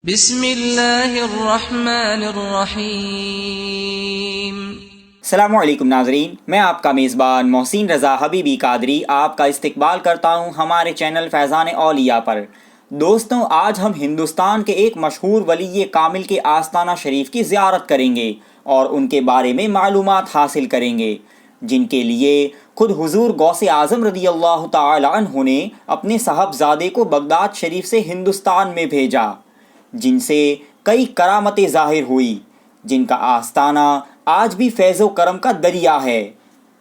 بسم اللہ الرحمن الرحیم۔ السلام علیکم ناظرین، میں آپ کا میزبان محسن رضا حبیبی قادری آپ کا استقبال کرتا ہوں ہمارے چینل فیضان اولیاء پر۔ دوستوں، آج ہم ہندوستان کے ایک مشہور ولی کامل کے آستانہ شریف کی زیارت کریں گے اور ان کے بارے میں معلومات حاصل کریں گے، جن کے لیے خود حضور غوث اعظم رضی اللہ تعالی عنہ نے اپنے صاحبزادے کو بغداد شریف سے ہندوستان میں بھیجا، جن سے کئی کرامتیں ظاہر ہوئی، جن کا آستانہ آج بھی فیض و کرم کا دریا ہے۔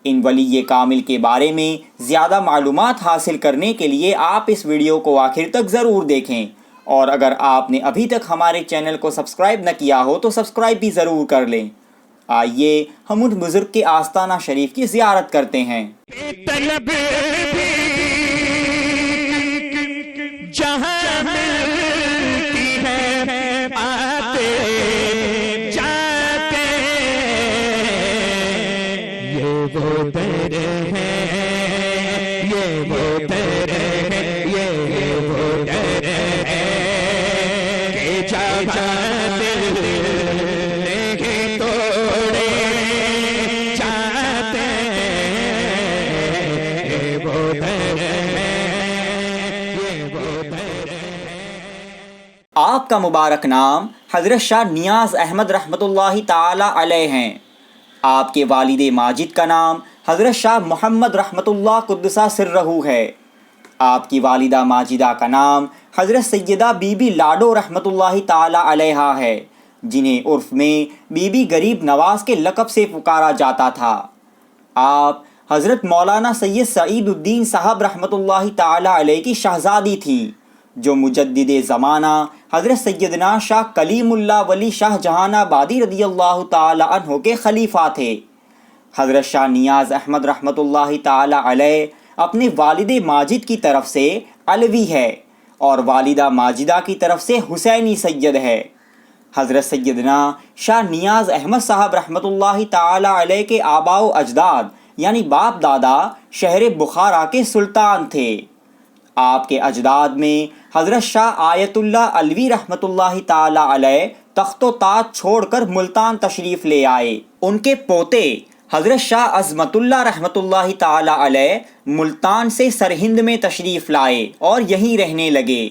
ان ولی کامل کے بارے میں زیادہ معلومات حاصل کرنے کے لیے آپ اس ویڈیو کو آخر تک ضرور دیکھیں، اور اگر آپ نے ابھی تک ہمارے چینل کو سبسکرائب نہ کیا ہو تو سبسکرائب بھی ضرور کر لیں۔ آئیے ہم ان بزرگ کے آستانہ شریف کی زیارت کرتے ہیں۔ آپ کا مبارک نام حضرت شاہ نیاز احمد رحمۃ اللہ تعالی علیہ ہیں۔ آپ کے والد ماجد کا نام حضرت شاہ محمد رحمۃ اللہ قدسہ سرہ ہے۔ آپ کی والدہ ماجدہ کا نام حضرت سیدہ بی بی لاڈو رحمۃ اللہ تعالی علیہ ہے، جنہیں عرف میں بی بی غریب نواز کے لقب سے پکارا جاتا تھا۔ آپ حضرت مولانا سید سعید الدین صاحب رحمۃ اللہ تعالی علیہ کی شہزادی تھیں، جو مجدد زمانہ حضرت سیدنا شاہ کلیم اللہ ولی شاہ جہان آبادی رضی اللہ تعالی عنہ کے خلیفہ تھے۔ حضرت شاہ نیاز احمد رحمۃ اللہ تعالی علیہ اپنے والد ماجد کی طرف سے علوی ہے اور والدہ ماجدہ کی طرف سے حسینی سید ہے۔ حضرت سیدنا شاہ نیاز احمد صاحب رحمۃ اللہ تعالی علیہ کے آباء و اجداد یعنی باپ دادا شہر بخارا کے سلطان تھے۔ آپ کے اجداد میں حضرت شاہ آیت اللہ علوی رحمۃ اللہ تعالی علیہ تخت و تاج چھوڑ کر ملتان تشریف لے آئے۔ ان کے پوتے حضرت شاہ عظمت اللہ رحمۃ اللہ تعالی علیہ ملتان سے سرہند میں تشریف لائے اور یہیں رہنے لگے۔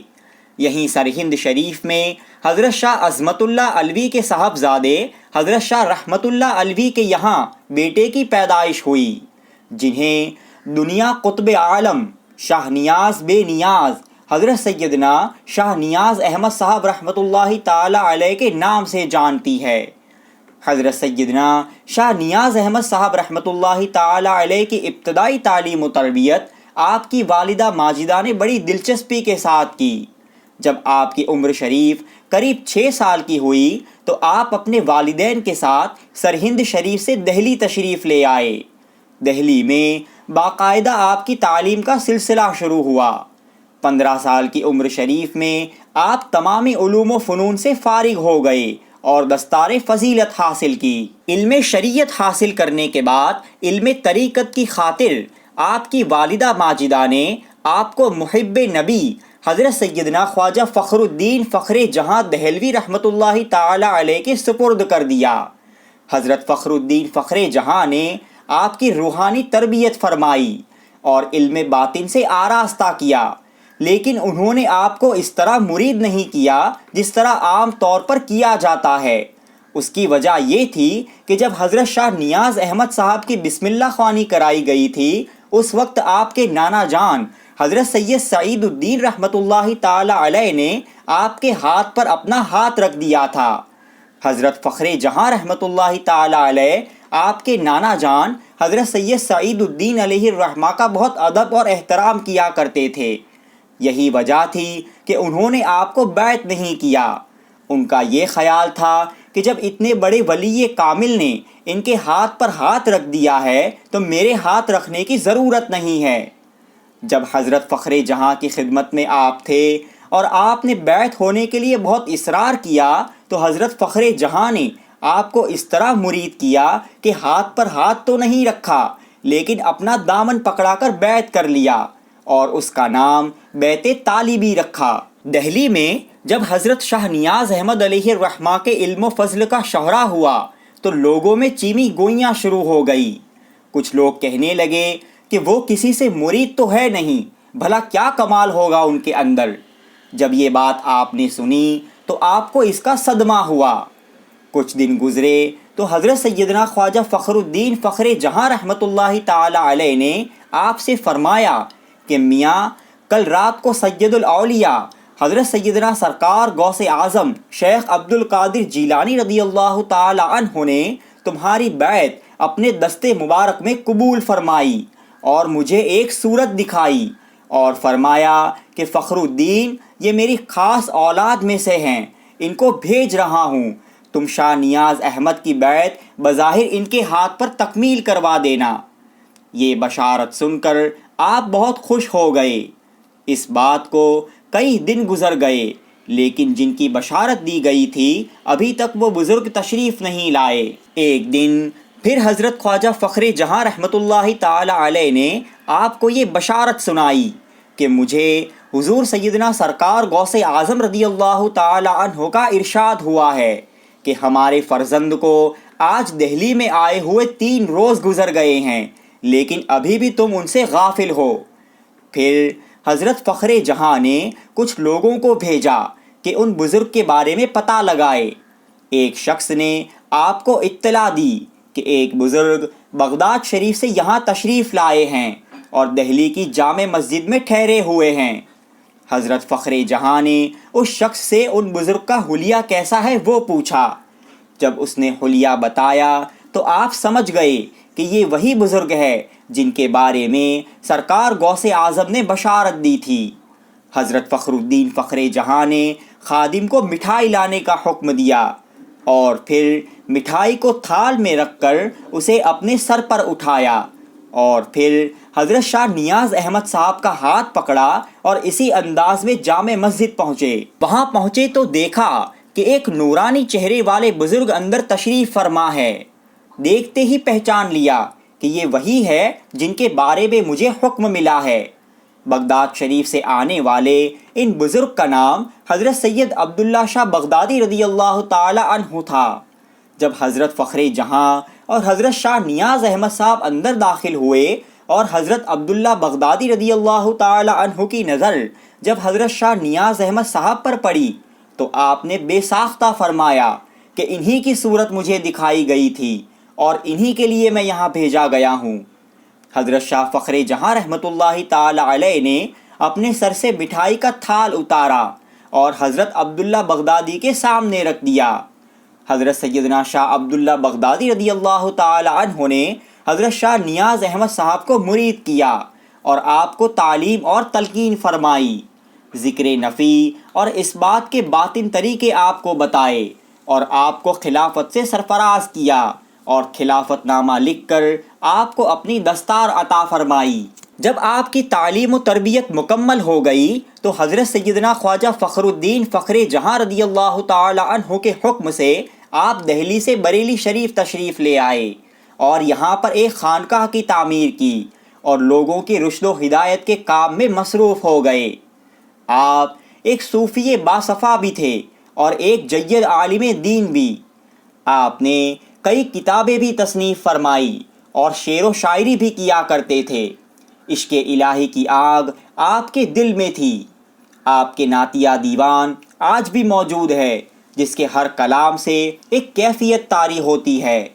یہیں سرہند شریف میں حضرت شاہ عظمت اللہ علوی کے صاحبزادے حضرت شاہ رحمت اللہ علوی کے یہاں بیٹے کی پیدائش ہوئی، جنہیں دنیا قطب عالم شاہ نیاز بے نیاز حضرت سیدنا شاہ نیاز احمد صاحب رحمۃ اللہ تعالی علیہ کے نام سے جانتی ہے۔ حضرت سیدنا شاہ نیاز احمد صاحب رحمۃ اللہ تعالی علیہ کی ابتدائی تعلیم و تربیت آپ کی والدہ ماجدہ نے بڑی دلچسپی کے ساتھ کی۔ جب آپ کی عمر شریف قریب 6 سال کی ہوئی تو آپ اپنے والدین کے ساتھ سرہند شریف سے دہلی تشریف لے آئے۔ دہلی میں باقاعدہ آپ کی تعلیم کا سلسلہ شروع ہوا۔ 15 سال کی عمر شریف میں آپ تمام علوم و فنون سے فارغ ہو گئے اور دستار فضیلت حاصل کی۔ علم شریعت حاصل کرنے کے بعد علم طریقت کی خاطر آپ کی والدہ ماجدہ نے آپ کو محب نبی حضرت سیدنا خواجہ فخر الدین فخر جہاں دہلوی رحمۃ اللہ تعالی علیہ کے سپرد کر دیا۔ حضرت فخر الدین فخر جہاں نے آپ کی روحانی تربیت فرمائی اور علم باطن سے آراستہ کیا، لیکن انہوں نے آپ کو اس طرح مرید نہیں کیا جس طرح عام طور پر کیا جاتا ہے۔ اس کی وجہ یہ تھی کہ جب حضرت شاہ نیاز احمد صاحب کی بسم اللہ خوانی کرائی گئی تھی، اس وقت آپ کے نانا جان حضرت سید سعید الدین رحمۃ اللہ تعالی علیہ نے آپ کے ہاتھ پر اپنا ہاتھ رکھ دیا تھا۔ حضرت فخر جہاں رحمۃ اللہ تعالی علیہ آپ کے نانا جان حضرت سید سعید الدین علیہ الرحمہ کا بہت ادب اور احترام کیا کرتے تھے۔ یہی وجہ تھی کہ انہوں نے آپ کو بیعت نہیں کیا۔ ان کا یہ خیال تھا کہ جب اتنے بڑے ولی کامل نے ان کے ہاتھ پر ہاتھ رکھ دیا ہے تو میرے ہاتھ رکھنے کی ضرورت نہیں ہے۔ جب حضرت فخر جہاں کی خدمت میں آپ تھے اور آپ نے بیعت ہونے کے لیے بہت اصرار کیا تو حضرت فخر جہاں نے آپ کو اس طرح مرید کیا کہ ہاتھ پر ہاتھ تو نہیں رکھا لیکن اپنا دامن پکڑا کر بیعت کر لیا اور اس کا نام بیعت طالبی رکھا، دہلی میں جب حضرت شاہ نیاز احمد علیہ الرحمہ کے علم و فضل کا شہرہ ہوا تو لوگوں میں چیمی گوئیاں شروع ہو گئی۔ کچھ لوگ کہنے لگے کہ وہ کسی سے مرید تو ہے نہیں، بھلا کیا کمال ہوگا ان کے اندر۔ جب یہ بات آپ نے سنی تو آپ کو اس کا صدمہ ہوا۔ کچھ دن گزرے تو حضرت سیدنا خواجہ فخر الدین فخر جہاں رحمۃ اللہ تعالی علیہ نے آپ سے فرمایا کہ میاں، کل رات کو سید الاولیاء حضرت سیدنا سرکار غوث اعظم شیخ عبد القادر جیلانی رضی اللہ تعالی عنہ نے تمہاری بیعت اپنے دستے مبارک میں قبول فرمائی اور مجھے ایک صورت دکھائی اور فرمایا کہ فخر الدین یہ میری خاص اولاد میں سے ہیں، ان کو بھیج رہا ہوں، تم شاہ نیاز احمد کی بیعت بظاہر ان کے ہاتھ پر تکمیل کروا دینا۔ یہ بشارت سن کر آپ بہت خوش ہو گئے۔ اس بات کو کئی دن گزر گئے، لیکن جن کی بشارت دی گئی تھی ابھی تک وہ بزرگ تشریف نہیں لائے۔ ایک دن پھر حضرت خواجہ فخر جہاں رحمۃ اللہ تعالی علیہ نے آپ کو یہ بشارت سنائی کہ مجھے حضور سیدنا سرکار غوث اعظم رضی اللہ تعالی عنہ کا ارشاد ہوا ہے کہ ہمارے فرزند کو آج دہلی میں آئے ہوئے 3 روز گزر گئے ہیں، لیکن ابھی بھی تم ان سے غافل ہو۔ پھر حضرت فخر جہاں نے کچھ لوگوں کو بھیجا کہ ان بزرگ کے بارے میں پتہ لگائے۔ ایک شخص نے آپ کو اطلاع دی کہ ایک بزرگ بغداد شریف سے یہاں تشریف لائے ہیں اور دہلی کی جامع مسجد میں ٹھہرے ہوئے ہیں۔ حضرت فخر جہاں نے اس شخص سے ان بزرگ کا حلیہ کیسا ہے وہ پوچھا۔ جب اس نے حلیہ بتایا تو آپ سمجھ گئے کہ یہ وہی بزرگ ہے جن کے بارے میں سرکار غوث اعظم نے بشارت دی تھی۔ حضرت فخر الدین فخر جہاں نے خادم کو مٹھائی لانے کا حکم دیا اور پھر مٹھائی کو تھال میں رکھ کر اسے اپنے سر پر اٹھایا اور پھر حضرت شاہ نیاز احمد صاحب کا ہاتھ پکڑا اور اسی انداز میں جامع مسجد پہنچے۔ وہاں پہنچے تو دیکھا کہ ایک نورانی چہرے والے بزرگ اندر تشریف فرما ہے۔ دیکھتے ہی پہچان لیا کہ یہ وہی ہے جن کے بارے میں مجھے حکم ملا ہے۔ بغداد شریف سے آنے والے ان بزرگ کا نام حضرت سید عبداللہ شاہ بغدادی رضی اللہ تعالی عنہ تھا۔ جب حضرت فخر جہاں اور حضرت شاہ نیاز احمد صاحب اندر داخل ہوئے اور حضرت عبداللہ بغدادی رضی اللہ تعالی عنہ کی نظر جب حضرت شاہ نیاز احمد صاحب پر پڑی تو آپ نے بے ساختہ فرمایا کہ انہی کی صورت مجھے دکھائی گئی تھی اور انہی کے لیے میں یہاں بھیجا گیا ہوں۔ حضرت شاہ فخر جہاں رحمۃ اللہ تعالی علیہ نے اپنے سر سے مٹھائی کا تھال اتارا اور حضرت عبداللہ بغدادی کے سامنے رکھ دیا۔ حضرت سیدنا شاہ عبداللہ بغدادی رضی اللہ تعالی عنہ نے حضرت شاہ نیاز احمد صاحب کو مرید کیا اور آپ کو تعلیم اور تلقین فرمائی، ذکر نفی اور اس بات کے باطن طریقے آپ کو بتائے اور آپ کو خلافت سے سرفراز کیا اور خلافت نامہ لکھ کر آپ کو اپنی دستار عطا فرمائی۔ جب آپ کی تعلیم و تربیت مکمل ہو گئی تو حضرت سیدنا خواجہ فخر الدین فخر جہاں رضی اللہ تعالی عنہ کے حکم سے آپ دہلی سے بریلی شریف تشریف لے آئے اور یہاں پر ایک خانقاہ کی تعمیر کی اور لوگوں کی رشد و ہدایت کے کام میں مصروف ہو گئے۔ آپ ایک صوفی باصفا بھی تھے اور ایک جید عالم دین بھی۔ آپ نے کئی کتابیں بھی تصنیف فرمائی اور شعر و شاعری بھی کیا کرتے تھے۔ عشق الہی کی آگ آپ کے دل میں تھی۔ آپ کے نعتیہ دیوان آج بھی موجود ہے جس کے ہر کلام سے ایک کیفیت طاری ہوتی ہے۔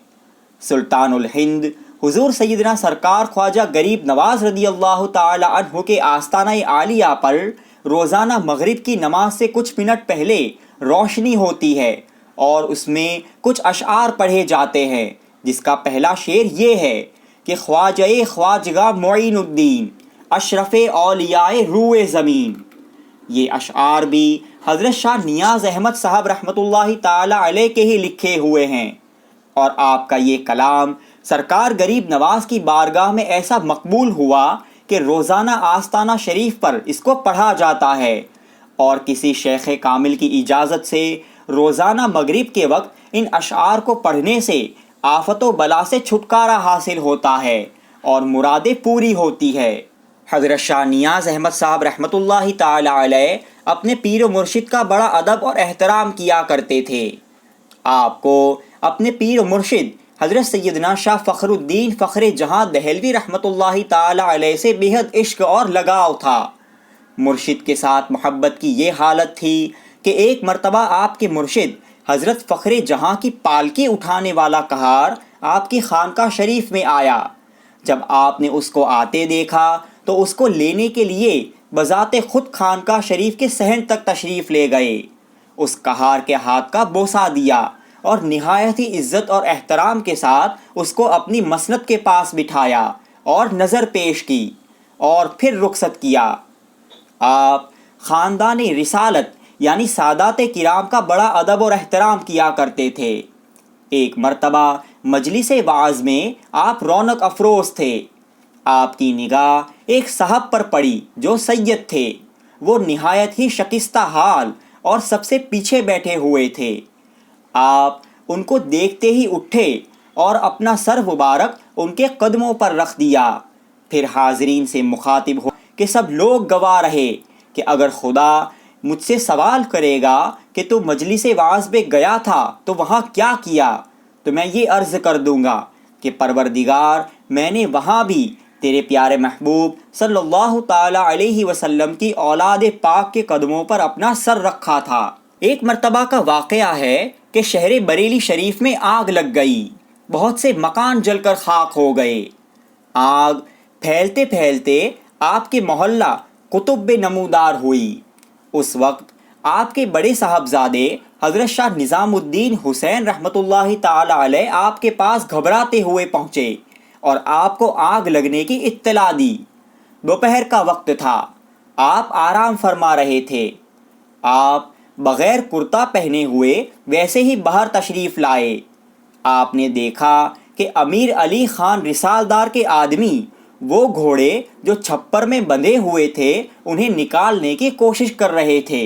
سلطان الہند حضور سیدنا سرکار خواجہ غریب نواز رضی اللہ تعالی عنہ کے آستانہ عالیہ پر روزانہ مغرب کی نماز سے کچھ منٹ پہلے روشنی ہوتی ہے اور اس میں کچھ اشعار پڑھے جاتے ہیں، جس کا پہلا شعر یہ ہے کہ خواجہ خواجگاہ معین الدین اشرف اولیاء روئے زمین۔ یہ اشعار بھی حضرت شاہ نیاز احمد صاحب رحمۃ اللہ تعالی علیہ کے ہی لکھے ہوئے ہیں، اور آپ کا یہ کلام سرکار غریب نواز کی بارگاہ میں ایسا مقبول ہوا کہ روزانہ آستانہ شریف پر اس کو پڑھا جاتا ہے، اور کسی شیخ کامل کی اجازت سے روزانہ مغرب کے وقت ان اشعار کو پڑھنے سے آفت و بلا سے چھٹکارا حاصل ہوتا ہے اور مرادیں پوری ہوتی ہے۔ حضرت شاہ نیاز احمد صاحب رحمۃ اللہ تعالی علیہ اپنے پیر و مرشد کا بڑا ادب اور احترام کیا کرتے تھے۔ آپ کو اپنے پیر و مرشد حضرت سیدنا شاہ فخر الدین فخر جہاں دہلوی رحمۃ اللہ تعالی علیہ سے بے حد عشق اور لگاؤ تھا۔ مرشد کے ساتھ محبت کی یہ حالت تھی کہ ایک مرتبہ آپ کے مرشد حضرت فخر جہاں کی پالکی اٹھانے والا کہار آپ کی خانقاہ شریف میں آیا۔ جب آپ نے اس کو آتے دیکھا تو اس کو لینے کے لیے بذات خود خانقاہ شریف کے صحن تک تشریف لے گئے، اس کہار کے ہاتھ کا بوسہ دیا اور نہایت ہی عزت اور احترام کے ساتھ اس کو اپنی مسند کے پاس بٹھایا اور نظر پیش کی اور پھر رخصت کیا۔ آپ خاندان رسالت یعنی سادات کرام کا بڑا ادب اور احترام کیا کرتے تھے۔ ایک مرتبہ مجلس وعظ میں آپ رونق افروز تھے۔ آپ کی نگاہ ایک صاحب پر پڑی جو سید تھے۔ وہ نہایت ہی شکستہ حال اور سب سے پیچھے بیٹھے ہوئے تھے۔ آپ ان کو دیکھتے ہی اٹھے اور اپنا سر مبارک ان کے قدموں پر رکھ دیا، پھر حاضرین سے مخاطب ہو کہ سب لوگ گواہ رہے کہ اگر خدا مجھ سے سوال کرے گا کہ تو مجلس وعظ میں گیا تھا تو وہاں کیا کیا، تو میں یہ عرض کر دوں گا کہ پروردگار میں نے وہاں بھی تیرے پیارے محبوب صلی اللہ تعالی علیہ وسلم کی اولاد پاک کے قدموں پر اپنا سر رکھا تھا۔ ایک مرتبہ کا واقعہ ہے کہ شہر بریلی شریف میں آگ لگ گئی، بہت سے مکان جل کر خاک ہو گئے۔ آگ پھیلتے پھیلتے آپ کے محلہ قطب نمودار ہوئی۔ اس وقت آپ کے بڑے صاحبزادے حضرت شاہ نظام الدین حسین رحمۃ اللہ تعالی علیہ آپ کے پاس گھبراتے ہوئے پہنچے اور آپ کو آگ لگنے کی اطلاع دی۔ دوپہر کا وقت تھا، آپ آرام فرما رہے تھے۔ آپ بغیر کرتا پہنے ہوئے ویسے ہی باہر تشریف لائے۔ آپ نے دیکھا کہ امیر علی خان رسالدار کے آدمی وہ گھوڑے جو چھپر میں بندھے ہوئے تھے انہیں نکالنے کی کوشش کر رہے تھے۔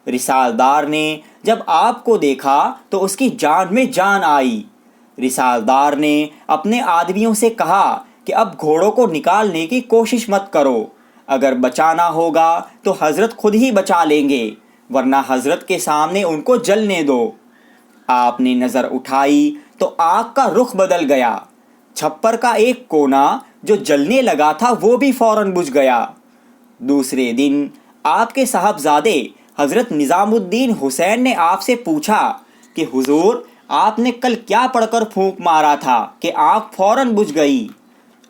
رسالدار نے جب آپ کو دیکھا تو اس کی جان میں جان آئی۔ رسالدار نے اپنے آدمیوں سے کہا کہ اب گھوڑوں کو نکالنے کی کوشش مت کرو، اگر بچانا ہوگا تو حضرت خود ہی بچا لیں گے، ورنہ حضرت کے سامنے ان کو جلنے دو۔ آپ نے نظر اٹھائی تو آگ کا رخ بدل گیا۔ چھپر کا ایک کونا جو جلنے لگا تھا وہ بھی فوراً بجھ گیا۔ دوسرے دن آپ کے صاحبزادے حضرت نظام الدین حسین نے آپ سے پوچھا کہ حضور آپ نے کل کیا پڑھ کر پھونک مارا تھا کہ آگ فوراً بجھ گئی؟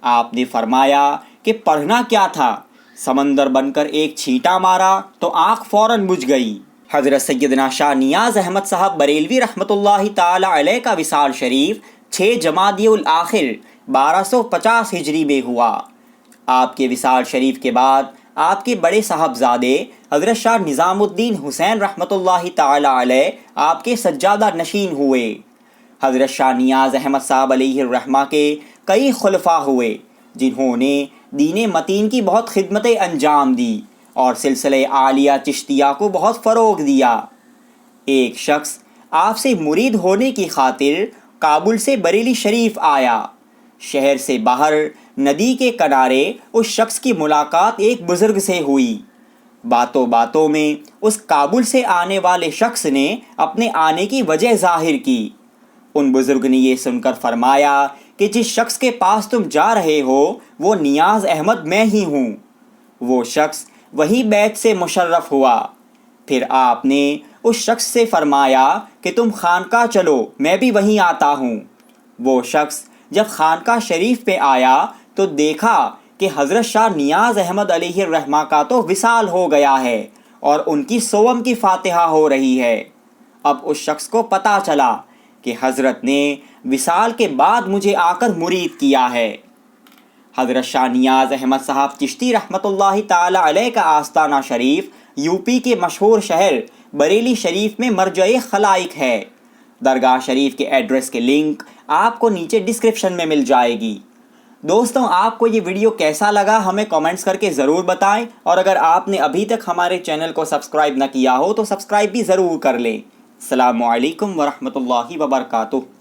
آپ نے فرمایا کہ پڑھنا کیا تھا، سمندر بن کر ایک چھینٹا مارا تو آگ فوراً بجھ گئی۔ حضرت سیدنا شاہ نیاز احمد صاحب بریلوی رحمۃ اللہ تعالی علیہ کا وصال شریف 6 جمادی الاخر 1250 ہجری میں ہوا۔ آپ کے وصال شریف کے بعد آپ کے بڑے صاحبزادے حضرت شاہ نظام الدین حسین رحمۃ اللہ تعالی علیہ آپ کے سجادہ نشین ہوئے۔ حضرت شاہ نیاز احمد صاحب علیہ الرحمہ کے کئی خلفاء ہوئے جنہوں نے دین متین کی بہت خدمتیں انجام دی اور سلسلہ عالیہ چشتیہ کو بہت فروغ دیا۔ ایک شخص آپ سے مرید ہونے کی خاطر کابل سے بریلی شریف آیا۔ شہر سے باہر ندی کے کنارے اس شخص کی ملاقات ایک بزرگ سے ہوئی۔ باتوں باتوں میں اس کابل سے آنے والے شخص نے اپنے آنے کی وجہ ظاہر کی۔ ان بزرگ نے یہ سن کر فرمایا کہ جس شخص کے پاس تم جا رہے ہو وہ نیاز احمد میں ہی ہوں۔ وہ شخص وہی بیت سے مشرف ہوا۔ پھر آپ نے اس شخص سے فرمایا کہ تم خانقاہ چلو، میں بھی وہیں آتا ہوں۔ وہ شخص جب خانقاہ شریف پہ آیا تو دیکھا کہ حضرت شاہ نیاز احمد علیہ الرحمہ کا تو وصال ہو گیا ہے اور ان کی صوم کی فاتحہ ہو رہی ہے۔ اب اس شخص کو پتہ چلا کہ حضرت نے وصال کے بعد مجھے آ کر مرید کیا ہے۔ حضرت شاہ نیاز احمد صاحب چشتی رحمۃ اللہ تعالی علیہ کا آستانہ شریف یوپی کے مشہور شہر بریلی شریف میں مرجع خلائق ہے۔ درگاہ شریف کے ایڈریس کے لنک آپ کو نیچے ڈسکرپشن میں مل جائے گی۔ دوستوں، آپ کو یہ ویڈیو کیسا لگا ہمیں کامنٹس کر کے ضرور بتائیں، اور اگر آپ نے ابھی تک ہمارے چینل کو سبسکرائب نہ کیا ہو تو سبسکرائب بھی ضرور کر لیں۔ السلام علیکم ورحمۃ اللہ وبرکاتہ۔